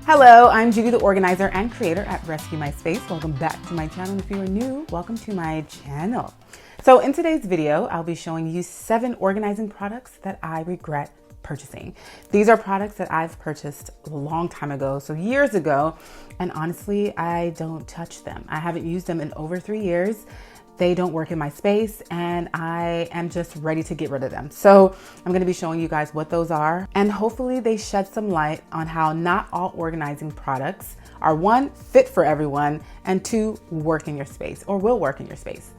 Hello, I'm Judi, the organizer and creator at Rescue My Space. Welcome back to my channel. If you are new, welcome to my channel. So in today's video, I'll be showing you 7 organizing products that I regret purchasing. These are products that I've purchased a long time ago, so years ago, and honestly, I don't touch them. I haven't used them in over 3 years. They don't work in my space and I am just ready to get rid of them. So I'm going to be showing you guys what those are, and hopefully they shed some light on how not all organizing products are 1, fit for everyone, and 2, work in your space or will work in your space.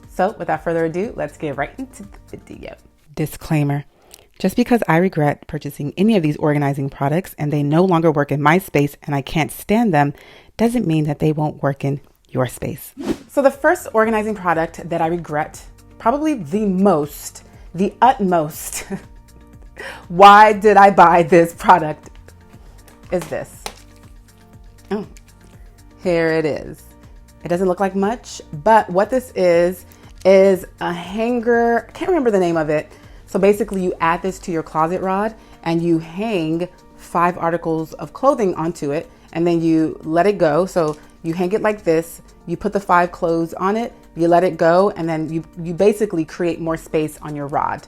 So without further ado, let's get right into the video. Disclaimer. Just because I regret purchasing any of these organizing products and they no longer work in my space and I can't stand them, doesn't mean that they won't work in your space. So the first organizing product that I regret, probably the utmost, why did I buy this product, is this. Oh, here it is. It doesn't look like much, but what this is a hanger. I can't remember the name of it. So basically you add this to your closet rod and you hang 5 articles of clothing onto it, and then you let it go. So you hang it like this, you put the 5 clothes on it, you let it go, and then you basically create more space on your rod.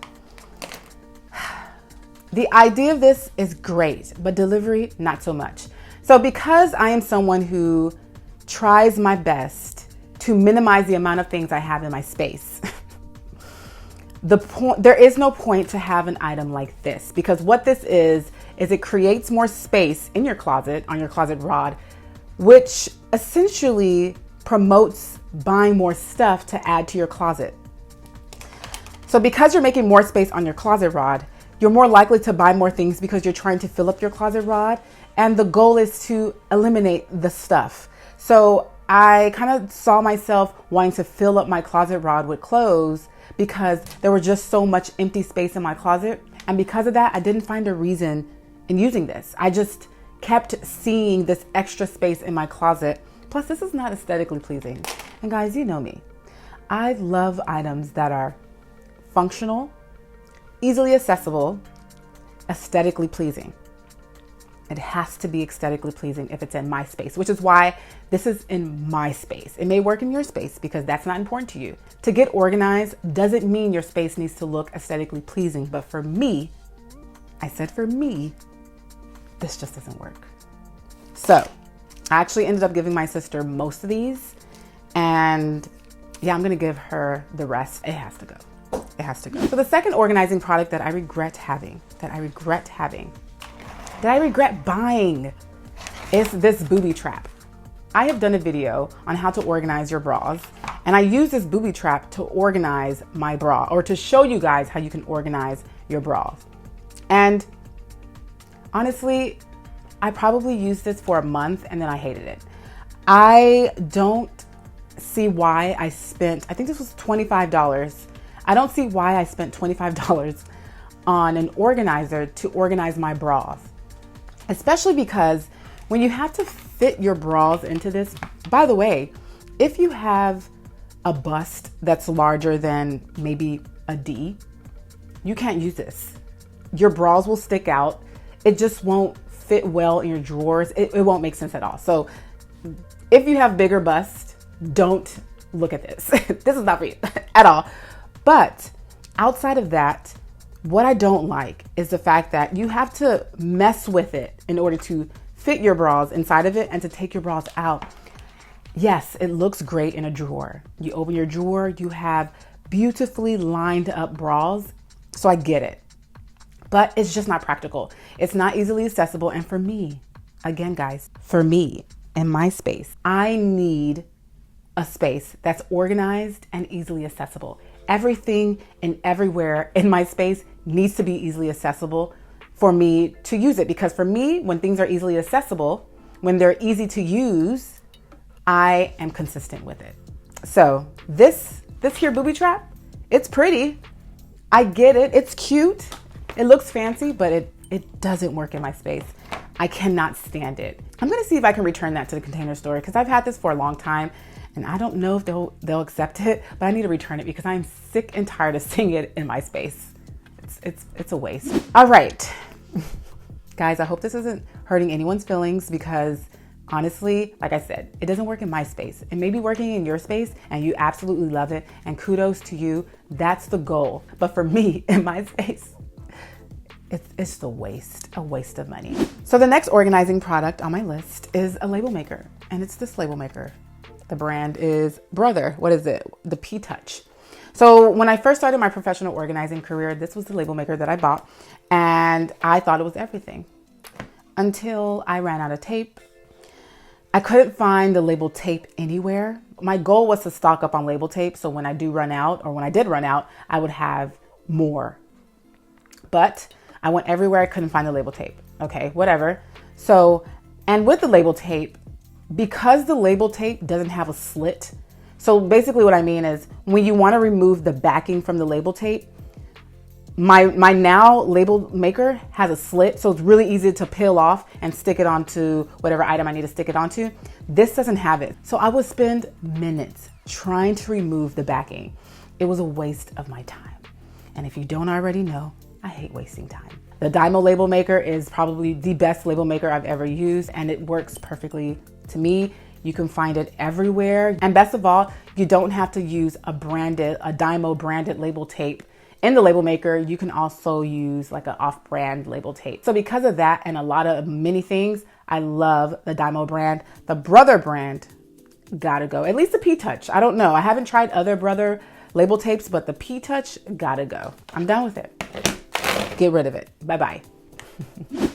The idea of this is great, but delivery, not so much. So because I am someone who tries my best to minimize the amount of things I have in my space, there is no point to have an item like this, because what this is it creates more space in your closet, on your closet rod, which essentially promotes buying more stuff to add to your closet. So because you're making more space on your closet rod, you're more likely to buy more things because you're trying to fill up your closet rod, and the goal is to eliminate the stuff. So I kind of saw myself wanting to fill up my closet rod with clothes because there was just so much empty space in my closet. And because of that, I didn't find a reason in using this. I just kept seeing this extra space in my closet. Plus, this is not aesthetically pleasing. And guys, you know me. I love items that are functional, easily accessible, aesthetically pleasing. It has to be aesthetically pleasing if it's in my space, which is why this is in my space. It may work in your space because that's not important to you. To get organized doesn't mean your space needs to look aesthetically pleasing. But for me, I said for me, this just doesn't work. So I actually ended up giving my sister most of these, and yeah, I'm gonna give her the rest. It has to go. It has to go. So the second organizing product that I regret buying is this Booby Trap. I have done a video on how to organize your bras, and I use this Booby Trap to organize my bra, or to show you guys how you can organize your bras. And honestly, I probably used this for a month and then I hated it. I don't see why I spent, I think this was $25. I don't see why I spent $25 on an organizer to organize my bras. Especially because when you have to fit your bras into this, by the way, if you have a bust that's larger than maybe a D, you can't use this. Your bras will stick out. It just won't fit well in your drawers. It won't make sense at all. So if you have bigger bust, don't look at this. This is not for you at all. But outside of that, what I don't like is the fact that you have to mess with it in order to fit your bras inside of it and to take your bras out. Yes, it looks great in a drawer. You open your drawer, you have beautifully lined up bras. So I get it. But it's just not practical. It's not easily accessible. And for me, again, guys, for me in my space, I need a space that's organized and easily accessible. Everything and everywhere in my space needs to be easily accessible for me to use it. Because for me, when things are easily accessible, when they're easy to use, I am consistent with it. So this here Booby Trap, it's pretty. I get it. It's cute. It looks fancy, but it doesn't work in my space. I cannot stand it. I'm gonna see if I can return that to the Container Store because I've had this for a long time and I don't know if they'll accept it, but I need to return it because I'm sick and tired of seeing it in my space. It's a waste. All right, Guys, I hope this isn't hurting anyone's feelings because honestly, like I said, it doesn't work in my space. It may be working in your space and you absolutely love it, and kudos to you. That's the goal. But for me, in my space, it's a waste of money. So the next organizing product on my list is a label maker, and it's this label maker. The brand is Brother. What is it? The P-Touch. So when I first started my professional organizing career, this was the label maker that I bought, and I thought it was everything until I ran out of tape. I couldn't find the label tape anywhere. My goal was to stock up on label tape, so when I do run out, or when I did run out, I would have more. But I went everywhere, I couldn't find the label tape. Okay, whatever. So, and with the label tape, because the label tape doesn't have a slit, so basically what I mean is when you want to remove the backing from the label tape, my now label maker has a slit, so it's really easy to peel off and stick it onto whatever item I need to stick it onto. This doesn't have it. So I would spend minutes trying to remove the backing. It was a waste of my time. And if you don't already know, I hate wasting time. The Dymo label maker is probably the best label maker I've ever used, and it works perfectly to me. You can find it everywhere. And best of all, you don't have to use a Dymo branded label tape. In the label maker, you can also use like an off-brand label tape. So because of that and a lot of many things, I love the Dymo brand. The Brother brand, gotta go. At least the P-Touch. I don't know. I haven't tried other Brother label tapes, but the P-Touch, gotta go. I'm done with it. Get rid of it. Bye-bye.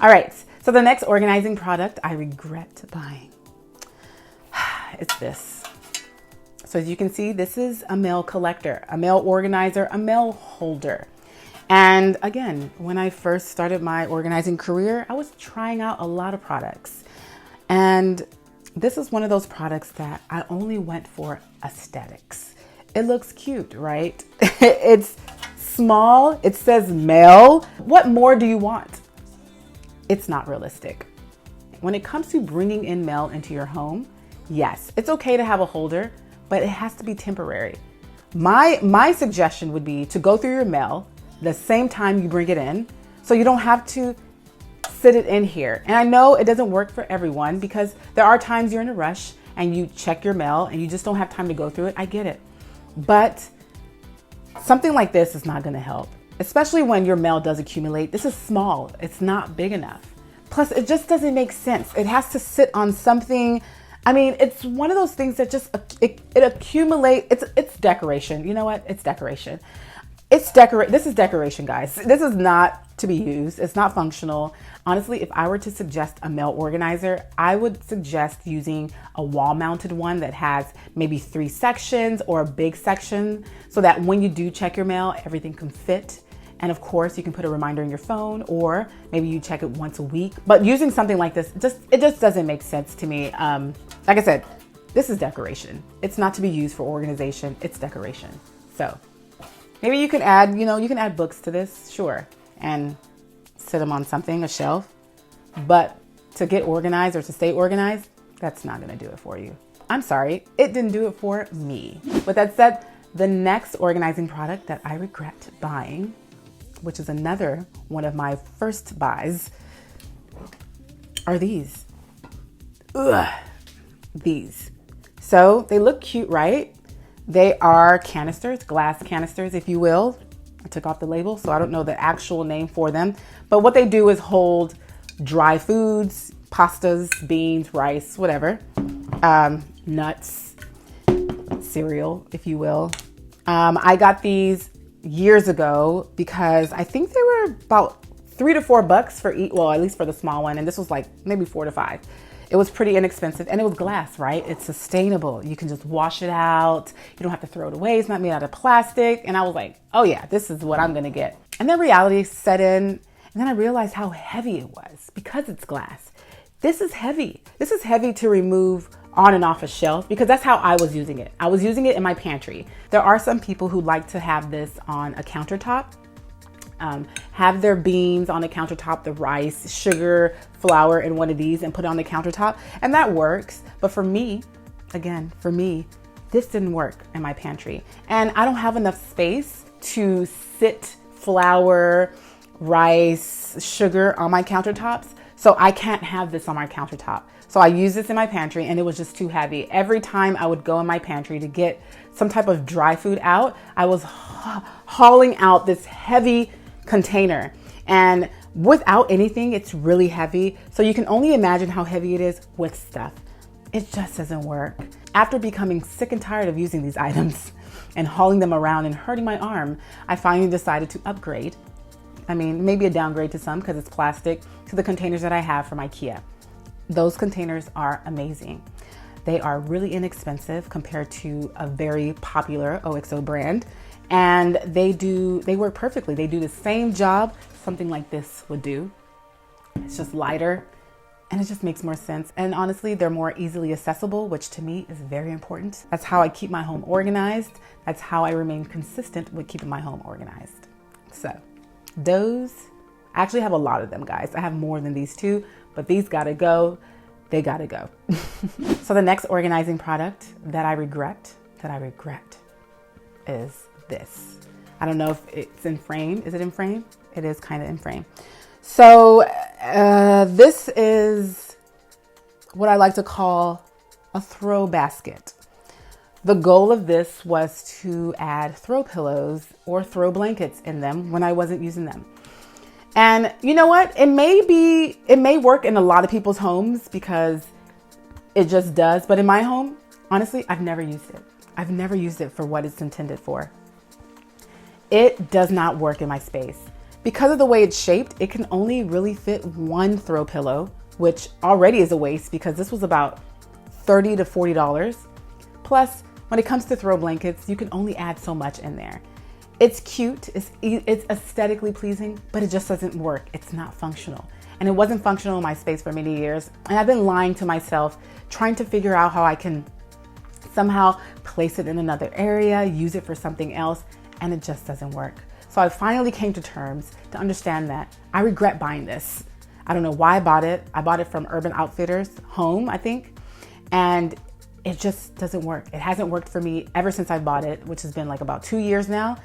All right. So the next organizing product I regret buying. It's this. So as you can see, this is a mail collector, a mail organizer, a mail holder. And again, when I first started my organizing career, I was trying out a lot of products. And this is one of those products that I only went for aesthetics. It looks cute, right? It's small. It says mail. What more do you want? It's not realistic. When it comes to bringing in mail into your home, yes, it's okay to have a holder, but it has to be temporary. My suggestion would be to go through your mail the same time you bring it in, so you don't have to sit it in here. And I know it doesn't work for everyone because there are times you're in a rush and you check your mail and you just don't have time to go through it. I get it. But something like this is not gonna help, especially when your mail does accumulate. This is small, it's not big enough. Plus, it just doesn't make sense. It has to sit on something. I mean, it's one of those things that just, it accumulates. It's decoration. You know what? It's decoration. This is decoration, guys. This is not to be used. It's not functional. Honestly, if I were to suggest a mail organizer, I would suggest using a wall mounted one that has maybe 3 sections or a big section so that when you do check your mail, everything can fit. And of course, you can put a reminder in your phone, or maybe you check it once a week. But using something like this, it just doesn't make sense to me. Like I said, this is decoration. It's not to be used for organization. It's decoration. So maybe you can add, you can add books to this, sure, and sit them on something, a shelf. But to get organized or to stay organized, that's not going to do it for you. I'm sorry, it didn't do it for me. With that said, the next organizing product that I regret buying, which is another one of my first buys, are these. Ugh, these. So they look cute, right? They are canisters, glass canisters, if you will. I took off the label, so I don't know the actual name for them. But what they do is hold dry foods, pastas, beans, rice, whatever, nuts, cereal, if you will. I got these years ago because I think they were about $3 to $4 for each, well, at least for the small one. And this was like maybe 4 to 5. It was pretty inexpensive and it was glass, right? It's sustainable. You can just wash it out. You don't have to throw it away. It's not made out of plastic. And I was like, oh yeah, this is what I'm going to get. And then reality set in. And then I realized how heavy it was because it's glass. This is heavy. This is heavy to remove on and off a shelf because that's how I was using it. I was using it in my pantry. There are some people who like to have this on a countertop, have their beans on a countertop, the rice, sugar, flour in one of these and put it on the countertop. And that works. But for me, again, this didn't work in my pantry. And I don't have enough space to sit flour rice, sugar on my countertops. So I can't have this on my countertop. So I use this in my pantry and it was just too heavy. Every time I would go in my pantry to get some type of dry food out, I was hauling out this heavy container. And without anything, it's really heavy. So you can only imagine how heavy it is with stuff. It just doesn't work. After becoming sick and tired of using these items and hauling them around and hurting my arm, I finally decided to upgrade. I mean, maybe a downgrade to some because it's plastic, to the containers that I have from IKEA. Those containers are amazing. They are really inexpensive compared to a very popular OXO brand. And they work perfectly. They do the same job something like this would do. It's just lighter and it just makes more sense. And honestly, they're more easily accessible, which to me is very important. That's how I keep my home organized. That's how I remain consistent with keeping my home organized. So those, I actually have a lot of them, guys. I have more than these two, but these gotta go. They gotta go. So the next organizing product that I regret is this. I don't know if it's in frame. Is it in frame? It is kind of in frame. So this is what I like to call a throw basket. The goal of this was to add throw pillows or throw blankets in them when I wasn't using them. And you know what? It may work in a lot of people's homes because it just does. But in my home, honestly, I've never used it. I've never used it for what it's intended for. It does not work in my space. Because of the way it's shaped, it can only really fit one throw pillow, which already is a waste because this was about $30 to $40. Plus, when it comes to throw blankets, you can only add so much in there. It's cute, it's aesthetically pleasing, but it just doesn't work. It's not functional. And it wasn't functional in my space for many years. And I've been lying to myself, trying to figure out how I can somehow place it in another area, use it for something else, and it just doesn't work. So I finally came to terms to understand that I regret buying this. I don't know why I bought it. I bought it from Urban Outfitters Home, I think. And it just doesn't work. It hasn't worked for me ever since I bought it, which has been like about 2 years now.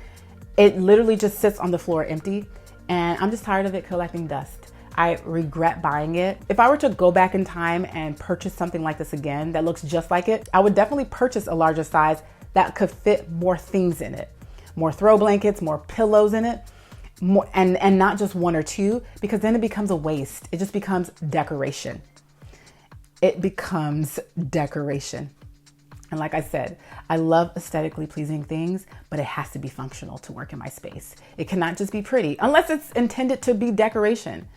It literally just sits on the floor empty and I'm just tired of it collecting dust. I regret buying it. If I were to go back in time and purchase something like this again that looks just like it, I would definitely purchase a larger size that could fit more things in it. More throw blankets, more pillows in it, more, and not just one or two, because then it becomes a waste. It just becomes decoration. It becomes decoration. And like I said, I love aesthetically pleasing things, but it has to be functional to work in my space. It cannot just be pretty, unless it's intended to be decoration.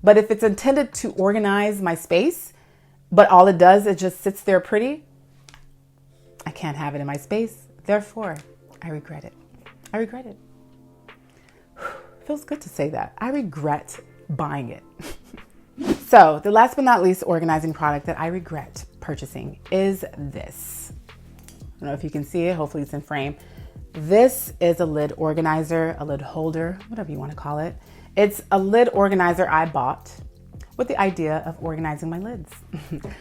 But if it's intended to organize my space, but all it does, it just sits there pretty, I can't have it in my space. Therefore, I regret it. I regret it. Feels good to say that. I regret buying it. So the last but not least organizing product that I regret purchasing is this. I don't know if you can see it. Hopefully it's in frame. This is a lid organizer, a lid holder, whatever you want to call it. It's a lid organizer I bought with the idea of organizing my lids.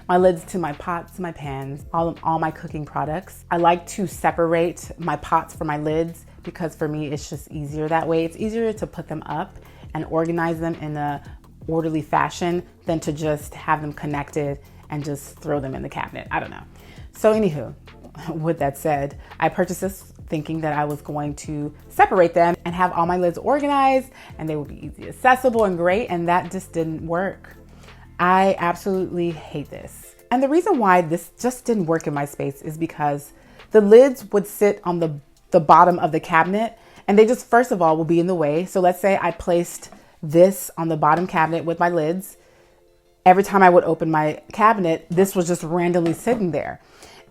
My lids to my pots, my pans, all my cooking products. I like to separate my pots from my lids because for me, it's just easier that way. It's easier to put them up and organize them in a orderly fashion than to just have them connected and just throw them in the cabinet. I don't know. So anywho, with that said, I purchased this thinking that I was going to separate them and have all my lids organized and they would be easy accessible and great, and that just didn't work. I absolutely hate this. And the reason why this just didn't work in my space is because the lids would sit on the bottom of the cabinet and they just, first of all, will be in the way. So let's say I placed this on the bottom cabinet with my lids. Every time I would open my cabinet, this was just randomly sitting there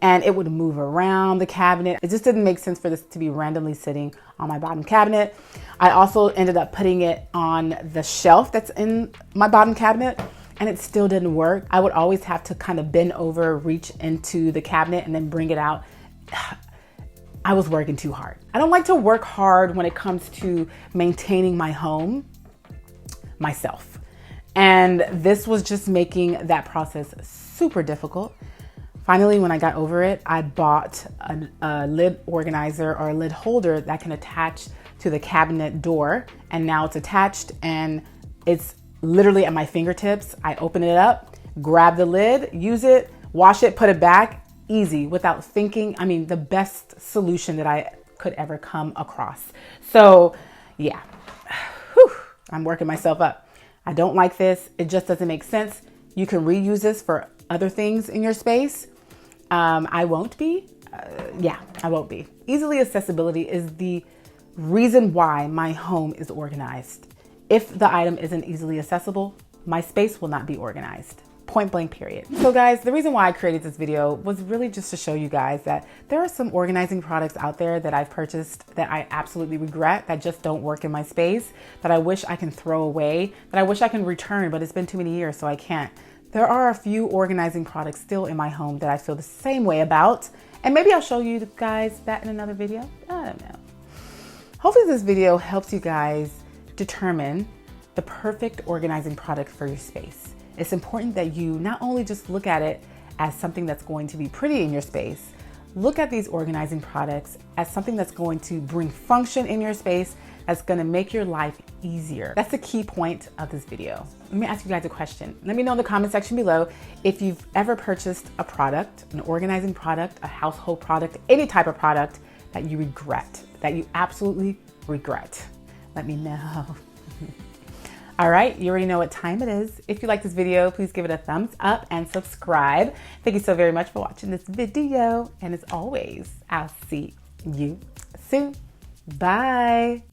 and it would move around the cabinet. It just didn't make sense for this to be randomly sitting on my bottom cabinet. I also ended up putting it on the shelf that's in my bottom cabinet and it still didn't work. I would always have to kind of bend over, reach into the cabinet and then bring it out. I was working too hard. I don't like to work hard when it comes to maintaining my home myself. And this was just making that process super difficult. Finally, when I got over it, I bought a lid organizer or a lid holder that can attach to the cabinet door. And now it's attached and it's literally at my fingertips. I open it up, grab the lid, use it, wash it, put it back, easy, without thinking. I mean, the best solution that I could ever come across. So yeah, whew, I'm working myself up. I don't like this. It just doesn't make sense. You can reuse this for other things in your space. I won't be. I won't be. Easily accessibility is the reason why my home is organized. If the item isn't easily accessible, my space will not be organized. Point blank, period. So guys, the reason why I created this video was really just to show you guys that there are some organizing products out there that I've purchased that I absolutely regret, that just don't work in my space, that I wish I can throw away, that I wish I can return, but it's been too many years, so I can't. There are a few organizing products still in my home that I feel the same way about, and maybe I'll show you guys that in another video. I don't know. Hopefully this video helps you guys determine the perfect organizing product for your space. It's important that you not only just look at it as something that's going to be pretty in your space, look at these organizing products as something that's going to bring function in your space, that's going to make your life easier. That's the key point of this video. Let me ask you guys a question. Let me know in the comment section below if you've ever purchased a product, an organizing product, a household product, any type of product that you regret, that you absolutely regret. Let me know. All right, you already know what time it is. If you like this video, please give it a thumbs up and subscribe. Thank you so very much for watching this video. And as always, I'll see you soon. Bye.